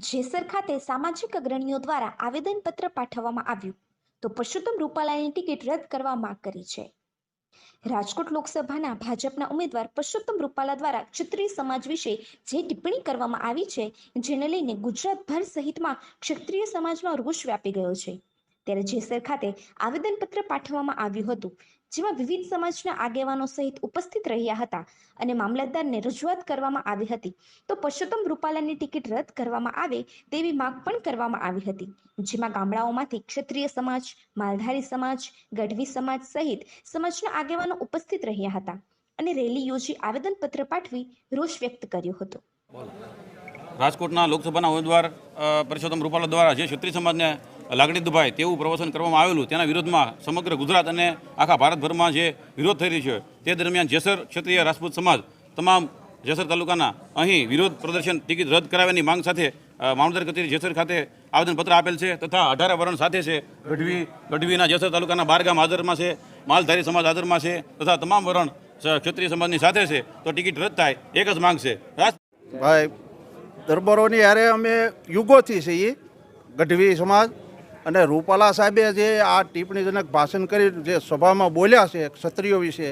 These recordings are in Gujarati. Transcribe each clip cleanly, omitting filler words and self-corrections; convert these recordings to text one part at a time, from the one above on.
જેસર ખાતે સામાજિક અગ્રણીઓ દ્વારા આવેદનપત્ર પાઠવવામાં આવ્યું તો પરસોત્તમ રૂપાલાની ટિકિટ રદ કરવા માંગ કરી છે। રાજકોટ લોકસભાના ભાજપના ઉમેદવાર પરસોત્તમ રૂપાલા દ્વારા ક્ષત્રિય સમાજ વિશે જે ટિપ્પણી કરવામાં આવી છે, જેને લઈને ગુજરાતભર સહિતમાં ક્ષત્રિય સમાજમાં રોષ વ્યાપી ગયો છે। ત્યારે જેસર ખાતે આવેદનપત્ર પાઠવવામાં આવ્યું હતું, જેમાં વિવિધ સમાજના આગેવાનો સહિત ઉપસ્થિત રહ્યા હતા અને મામલતદારને રજૂઆત કરવામાં આવી હતી તો પરસોત્તમ રૂપાલાની ટિકિટ રદ કરવામાં આવે તેવી માંગ પણ કરવામાં આવી હતી, જેમાં ગામડાઓમાંથી ક્ષત્રિય સમાજ, માલધારી સમાજ, ગઢવી સમાજ સહિત સમાજના આગેવાનો ઉપસ્થિત રહ્યા હતા અને રેલી યોજી આવેદનપત્ર પાઠવી રોષ વ્યક્ત કર્યો હતો। રાજકોટના લોકસભાના ઉમેદવાર પરસોત્તમ રૂપાલા દ્વારા જે ક્ષત્રિય સમાજને લાગણી દુભાય તેવું પ્રવચન કરવામાં આવેલું, તેના વિરોધમાં સમગ્ર ગુજરાત અને આખા ભારતભરમાં જે વિરોધ થઈ રહ્યો છે, તે દરમિયાન જેસર ક્ષત્રિય રાજપૂત સમાજ તમામ જેસર તાલુકાના અહીં વિરોધ પ્રદર્શન ટિકિટ રદ કરાવવાની માંગ સાથે મામલતદાર કચેરી જેસર ખાતે આવેદનપત્ર આપેલ છે તથા 18 વરણ સાથે છે। ગઢવીના જેસર તાલુકાના 12 ગામ હાજરમાં છે, માલધારી સમાજ હાજરમાં છે તથા તમામ વરણ ક્ષત્રિય સમાજની સાથે છે, તો ટિકિટ રદ થાય એક જ માંગ છે। ભાઈ દરબારોની હારે અમે યુગોથી છીએ ગઢવી સમાજ, અને રૂપાલા સાહેબે જે આ ટિપ્પણીજનક ભાષણ કરી જે સભામાં બોલ્યા છે ક્ષત્રિયો વિશે,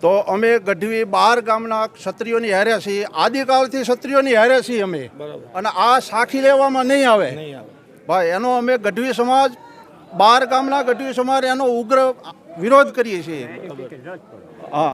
તો અમે ગઢવી 12 ગામના ક્ષત્રિયોની હારે છીએ, આદિકાળથી ક્ષત્રિયોની હારે છીએ અમે, અને આ સાખી લેવામાં નહીં આવે ભાઈ। એનો અમે ગઢવી સમાજ 12 ગામના ગઢવી સમાજ એનો ઉગ્ર વિરોધ કરીએ છીએ। હા।